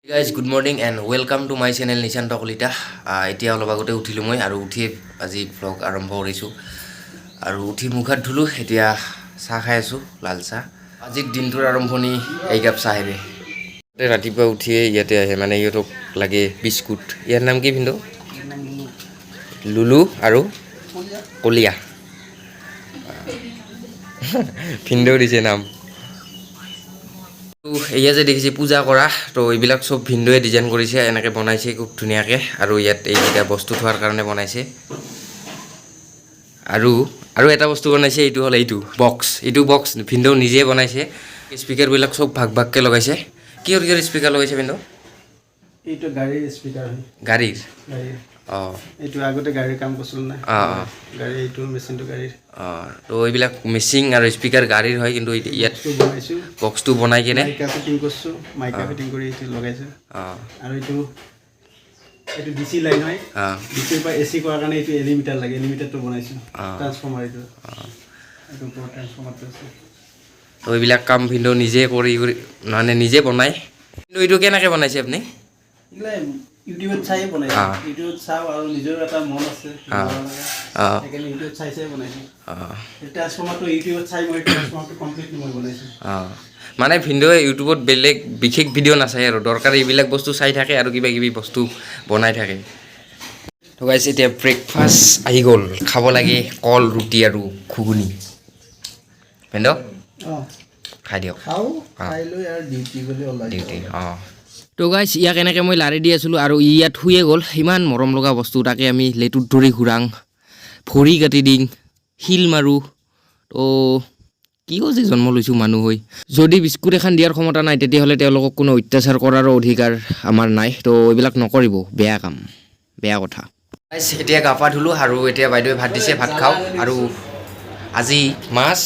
Hey guys, good morning and welcome to my channel Nishanta kalita. এতিয়া অলপ আগতে উঠিলো মই আৰু উঠি আজি ব্লগ আৰম্ভ কৰিছো আৰু উঠি মুখত ধুলো এতিয়া চাহ খাই আছো লাল চাহ আজি দিনটোৰ আৰম্ভণি এই কাপ চাহেৰে ৰাতিপুৱা উঠিয়ে ইয়াতে আহে মানে ইহঁতক লাগে বিস্কুট ইয়াৰ নাম কি ভিন্দো লুলু আৰু কলিয়া ভিন্দো দিছে নাম এয়া যে দেখিছে পূজা কৰা তো এইবিলাক সব ভিন্দোৱে ডিজাইন কৰিছে এনেকৈ বনাইছে খুব ধুনীয়াকৈ আৰু ইয়াত এইটা বস্তু থোৱাৰ কাৰণে বনাইছে আৰু এটা বস্তু বনাইছে এইটো হ'ল এইটো বক্স ভিন্দো নিজে বনাইছে স্পিকাৰবিলাক সব ভাগ ভাগকৈ লগাইছে কিহৰ স্পিকাৰ লগাইছে ভিন্দো এইটো গাড়ীৰ স্পিকাৰ হয় গাড়ীৰ এইটো আগতে গাড়ীৰ কাম কৰিছিল না গাড়ী এইটো মেচিনটো গাড়ীৰ তো এইবিলাক মেচিন আৰু স্পিকাৰ গাড়ীৰ হয় কিন্তু ইয়াত বনাইছো বক্সটো বনাই কিনে মাইকা ফিটিং কৰিছো মাইকা ফিটিং কৰি এইটো লগাইছো আৰু এইটো ডিসি লাইন হয় ডিসিৰ পৰা এসি কৰাৰ কাৰণে এইটো এলিমিটাৰ লাগে এলিমিটাৰটো বনাইছো ট্ৰান্সফৰ্মাৰ এইটো ট্ৰান্সফৰ্মাৰটো আছে তো এইবিলাক কাম ভিন্দো নিজে কৰি মানে নিজে বনাই কিন্তু এইটো কেনেকৈ বনাইছে আপুনি ইউটিউবত চাই বনাইছো ইউটিউবত চাও আৰু নিজৰ এটা মন আছে সেইকাৰণে ইউটিউবত চাই বনাইছো ট্ৰান্সফৰ্মাৰটো ইউটিউবত চাই মই ট্ৰান্সফৰ্মাৰটো কমপ্লিটলি মই বনাইছো মানে ভিন্দোৱে ইউটিউবত বেলেগ বিশেষ ভিডিঅ' নাচায় আৰু দৰকাৰ এইবিলাক বস্তু চাই থাকে আৰু কিবা কিবি বস্তু বনাই থাকে তো গাইছ এতিয়া ব্ৰেকফাষ্ট আহি গ'ল খাব লাগে কল ৰুটি আৰু ঘুগুনি ভিন্দো খাই দিয়ক খাই লৈ আৰু ডিউটি গ'লে ওলাই ডিউটি তো গাইছ ইয়াক এনেকৈ মই লাৰি দি আছিলোঁ আৰু ইয়াত শুয়ে গ'ল ইমান মৰম লগা বস্তু তাকে আমি লেটুত ধৰি ঘূৰাং ভৰি কাটি দিং শিল মাৰোঁ তো কি হৈছে জন্ম লৈছোঁ মানুহ হৈ যদি বিস্কুট এখন দিয়াৰ ক্ষমতা নাই তেতিয়াহ'লে তেওঁলোকক কোনো অত্যাচাৰ কৰাৰো অধিকাৰ আমাৰ নাই তো এইবিলাক নকৰিব বেয়া কাম বেয়া কথা গাইছ এতিয়া গা পা ধুলোঁ আৰু এতিয়া বাইদেৱে ভাত দিছে ভাত খাওঁ আৰু আজি মাছ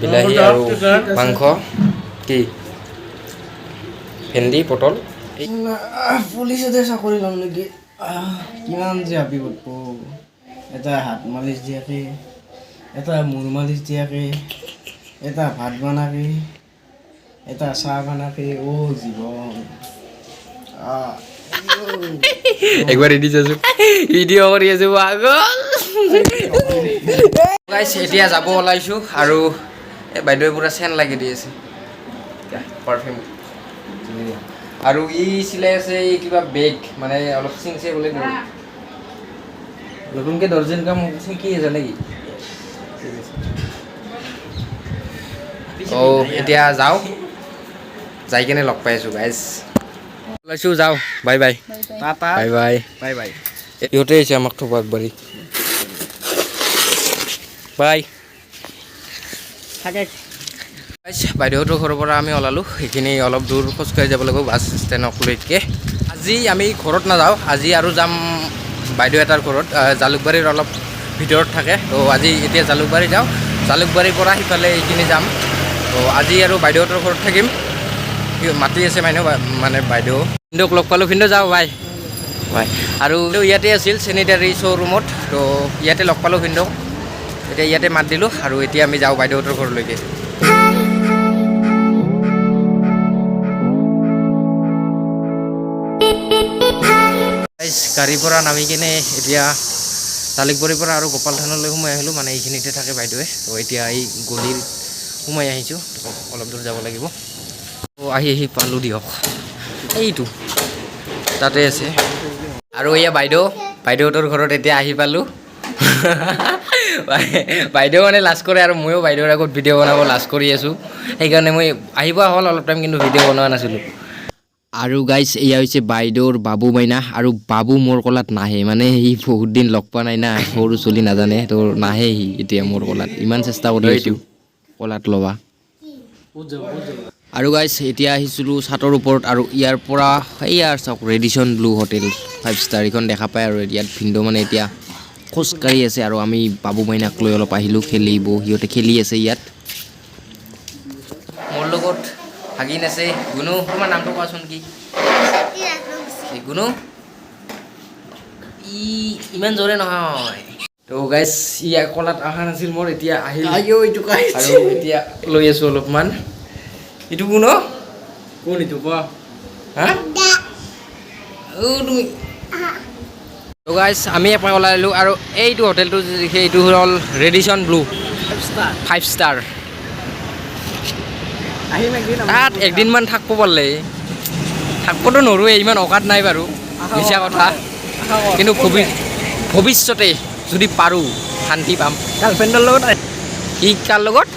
বিলাহী আৰু মাংস কি ভেন্দি পটল পুলিচতে চাকৰি ল'ম নেকি কিমান যে হাবি পাতব এটা হাত মালিচ দিয়াকে এটা মূৰ মালিচ দিয়াকে এটা ভাত বনাকে এটা চাহ বনাকে জীৱন একবাৰ ৰেডি আছোঁ ভিডিঅ' কৰি আছোঁ পাগল গাইছ এতিয়া যাব ওলাইছোঁ আৰু এই বাইদেৱে পূৰা চেন লাগি দি আছে পাৰফিউম আৰু ই চিলাই আছে এই কিবা বেগ মানে অলপ চিংছে বোলে নতুনকৈ দৰ্জন কাম শিকি আছে নেকি এতিয়া যাওঁ যাই কিনে লগ পাই আছোঁ গাইজ ওলাইছোঁ যাওঁ bye bye bye bye bye bye ইহঁতে আহিছে আমাক থ'ব আগবাঢ়ি বাই থাকে বাইদেউহঁতৰ ঘৰৰ পৰা আমি ওলালোঁ সেইখিনি অলপ দূৰ খোজকাঢ়ি যাব লাগিব বাছ ষ্টেণ্ডকলৈকে আজি আমি ঘৰত নাযাওঁ আজি আৰু যাম বাইদেউ এটাৰ ঘৰত জালুকবাৰীৰ অলপ ভিতৰত থাকে তো আজি এতিয়া জালুকবাৰী যাওঁ জালুকবাৰীৰ পৰা সিফালে এইখিনি যাম তো আজি আৰু বাইদেউহঁতৰ ঘৰত থাকিম মাতি আছে মানে বাইদেউ ভিন্দোক লগ পালোঁ ভিন্দো যাওঁ বাই বাই আৰু ইয়াতে আছিল চেনিটাৰী শ্ব'ৰুমত তো ইয়াতে লগ পালোঁ ভিন্দোক এতিয়া ইয়াতে মাত দিলোঁ আৰু এতিয়া আমি যাওঁ বাইদেউহঁতৰ ঘৰলৈকে গাড়ীৰ পৰা নামি কিনে এতিয়া জালুকবাৰীৰ পৰা আৰু গোপাল থানলৈ সোমাই আহিলোঁ মানে এইখিনিতে থাকে বাইদেৱে তো এতিয়া এই গলিৰ সোমাই আহিছোঁ অলপ দূৰ যাব লাগিব তো আহি পালোঁ দিয়ক এইটো তাতে আছে আৰু এয়া বাইদেউহঁতৰ ঘৰত এতিয়া আহি পালোঁ বাইদেউ মানে লাজ কৰে আৰু ময়ো বাইদেউৰ আগত ভিডিঅ' বনাব লাজ কৰি আছোঁ সেইকাৰণে মই আহিব হ'ল অলপ টাইম কিন্তু ভিডিঅ' বনোৱা নাছিলোঁ আৰু গাইছ এয়া হৈছে বাইদেউৰ বাবু মাইনা আৰু বাবু মোৰ কলাত নাহে মানে সি বহুত দিন লগ পোৱা নাই না সৰু চলি নাজানে তো নাহে সি এতিয়া মোৰ কলাত ইমান চেষ্টা কৰি আছোঁ কলাত ল'বা আৰু গাইছ এতিয়া আহিছিলোঁ ছাতৰ ওপৰত আৰু ইয়াৰ পৰা ইয়াৰ চাওক ৰেডিশ্যন ব্লু হোটেল 5 ষ্টাৰ এইখন দেখা পায় আৰু ইয়াত ভিন্দো মানে এতিয়া খোজকাঢ়ি আছে আৰু আমি বাবু মাইনাক লৈ অলপ আহিলোঁ খেলিব সিহঁতে খেলি আছে ইয়াত মোৰ লগত ভাগিন আছে গুণু তোমাৰ নামটো কোৱাচোন কি গুণু ইমান জোৰে নহয় তো গাইছ ইয়াৰ কলাত অহা নাছিল মোৰ এতিয়া আহিল আৰু এতিয়া লৈ আছোঁ অলপমান এইটো কোন কোন এইটো কোৱা হা তুমি তো গাইজ আমি এপাক ওলাই আহিলোঁ আৰু এইটো হোটেলটো এইটো হ'ল ৰেডিশ্যন ব্লু 5 ষ্টাৰ আহিম একদিন তাত একদিনমান থাকিব পাৰিলে থাকিবতো নোৱাৰোৱে ইমান অকাত নাই বাৰু মিছা কথা কিন্তু ভৱিষ্যতে যদি পাৰোঁ শান্তি পাম গাৰ্লফ্ৰেণ্ডৰ লগত ই কাৰ লগত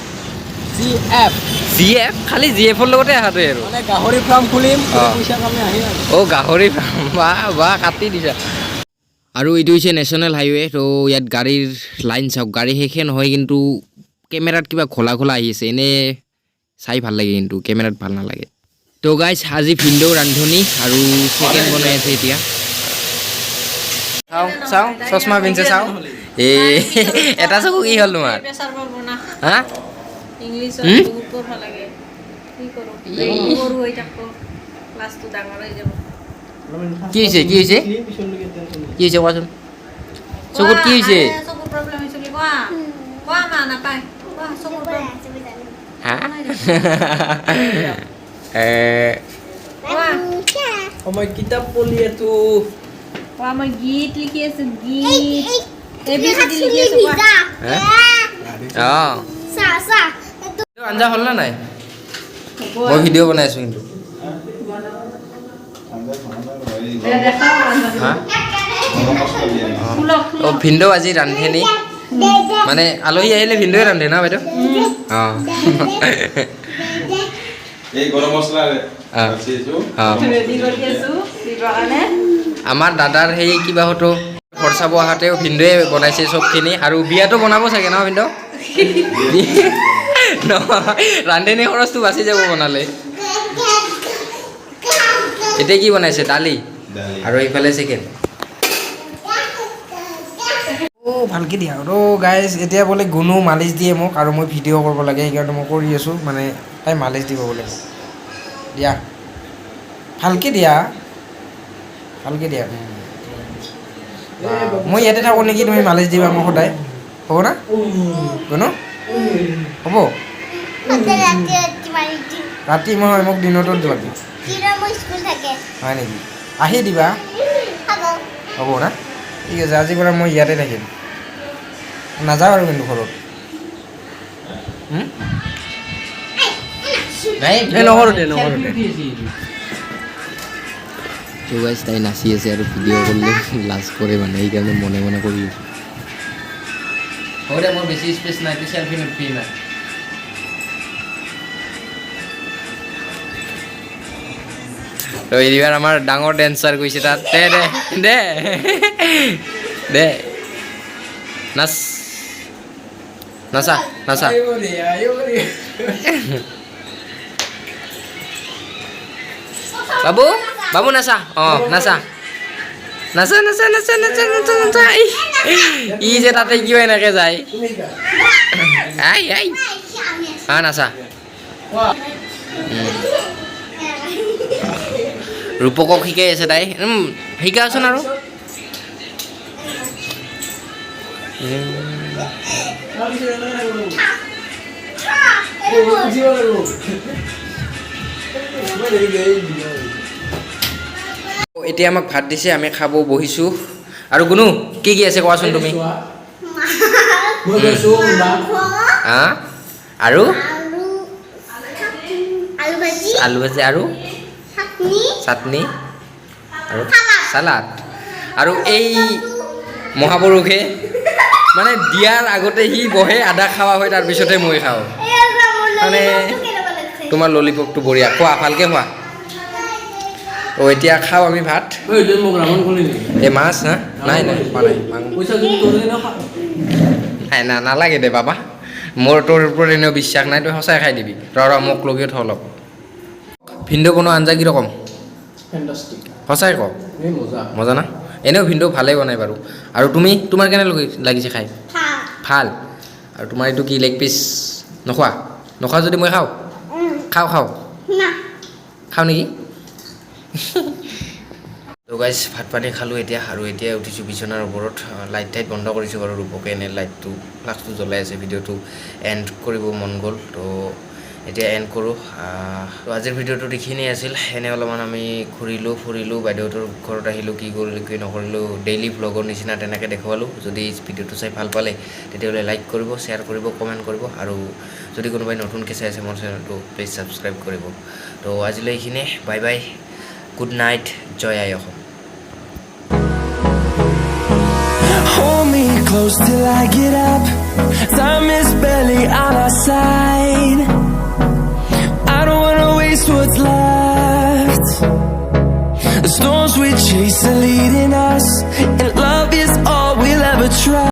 GF খালি GFৰ লগতে অহাটোৱে আৰু মানে গাহৰি ফাৰ্ম খুলিম পইচা কামি আহিম অ' গাহৰি ফাৰ্ম বা কাটি দিছা আৰু এইটো হৈছে নেশ্যনেল হাইৱে তো ইয়াত গাড়ীৰ লাইন চাওক গাড়ী শেষে নহয় কিন্তু কেমেৰাত কিবা খোলা আহি আছে এনেই চাই ভাল লাগে কিন্তু কেমেৰাত ভাল নালাগে তো গাইজ আজি ভিনদেউ ৰান্ধনি আৰু চিকেন বনাই আছে এতিয়া চাওঁ চশমা পিন্ধছে চাওঁ এই এটা চকু কি হ'ল তোমাৰ হা কি হৈছে কোৱাচোন চকুত কি হৈছে মই কিতাপ পঢ়ি আছো মই গীত লিখি আছো গীত এবিচিডি লিখি আছো আঞ্জা হ'ল না নাই মই ভিডিঅ' বনাই আছো কিন্তু অ' ভিনদেউ আজি ৰান্ধেনি মানে আলহী আহিলে ভিনদেউৱে ৰান্ধে না বাইদেউ অঁ এই গৰম মছলা আমাৰ দাদাৰ সেই কিবা হয়তো ঘৰ চাব অহাতেও ভিনদেউৱে বনাইছে চবখিনি আৰু বিয়াতো বনাব চাগে ন ভিনদেউ ৰান্ধনি খৰচটো বাচি যাব বনালে এতিয়া কি বনাইছে দালি আৰু এইফালে চিকেন ভালকৈ দিয়া আৰু গাইজ এতিয়া বোলে গুণো মালিচ দিয়ে মোক আৰু মই ভিডিঅ' কৰিব লাগে সেইকাৰণে মই কৰি আছোঁ মানে তাই মালিচ দিব বোলে দিয়া ভালকৈ দিয়া মই ইয়াতে থাকোঁ নেকি তুমি মালিচ দিবা মোক সদায় হ'ব না গুণো হ'ব ৰাতি মই মোক দিনতো লাগে হয় নেকি আহি দিবা হ'ব না ঠিক আছে আজিৰ পৰা মই ইয়াতে থাকিম নাযাওঁ আৰু কিন্তু ঘৰত তাই নাচি আছে আৰু ভিডিঅ' কৰিলে লাজ কৰে মানে সেইকাৰণে মনে মনে কৰি আছোঁ হ'ব দে মোৰ বেছি স্পেচ নাই চেল্ফি নুঠি নাই তো এইবাৰ আমাৰ ডাঙৰ ডেন্সাৰ গৈছে তাত দে নাচা বাবু নাচা অঁ নাচা ই যে তাতে কিয় এনেকৈ যায় নাচা ৰূপকক শিকাই আছে তাই শিকাচোন আৰু এতিয়া আমাক ভাত দিছে আমি খাব বহিছোঁ আৰু গুণু কি আছে কোৱাচোন তুমি আৰু আলু ভাজি আৰু চাটনি আৰু চালাড আৰু এই মহাপুৰুষে মানে দিয়াৰ আগতে সি বহে আধা খোৱা হয় তাৰপিছতে মই খাওঁ মানে তোমাৰ ললিপপটো বঢ়িয়া খোৱা ভালকৈ খোৱা তো এতিয়া খাওঁ আমি ভাত এই মাছ হা নাই খোৱা নাই নালাগে দে বাবা মোৰ তোৰ ওপৰত এনেও বিশ্বাস নাই তই সঁচাই খাই দিবি মোক লগিয়ে থ অলপ ভিনদেউ বনোৱা আঞ্জা কি ৰকম সঁচাই ক মজা না এনেও ভিনদেউ ভালেই বনাই বাৰু আৰু তোমাৰ কেনে লাগিছে খাই ভাল আৰু তোমাৰ এইটো কি লেগ পিচ নোখোৱা যদি মই খাওঁ নেকি তো গাইজ ভাত পানী খালোঁ এতিয়া আৰু এতিয়া উঠিছোঁ বিচনাৰ ওপৰত লাইট বন্ধ কৰিছোঁ বাৰু ৰূপকে এনে লাইটটো ফ্লাক্সটো জ্বলাই আছে ভিডিঅ'টো এণ্ড কৰিব মন গ'ল তো এতিয়া এণ্ড কৰোঁ তো আজিৰ ভিডিঅ'টো এইখিনিয়ে আছিল এনে অলপমান আমি ঘূৰিলোঁ ফুৰিলোঁ বাইদেউহঁতৰ ঘৰত আহিলোঁ কি কৰিলোঁ কি নকৰিলোঁ ডেইলি ভ্লগৰ নিচিনা তেনেকৈ দেখুৱালোঁ যদি ভিডিঅ'টো চাই ভাল পালে তেতিয়াহ'লে লাইক কৰিব শ্বেয়াৰ কৰিব কমেণ্ট কৰিব আৰু যদি কোনোবাই নতুনকৈ চাই আছে মোৰ চেনেলটো প্লিজ ছাবস্ক্ৰাইব কৰিব তো আজিলৈ এইখিনিয়ে bye bye good night Jay I Assam Hold me close till I get up. Time is barely on our side. I don't wanna waste what's left. The storms we chase are leading us.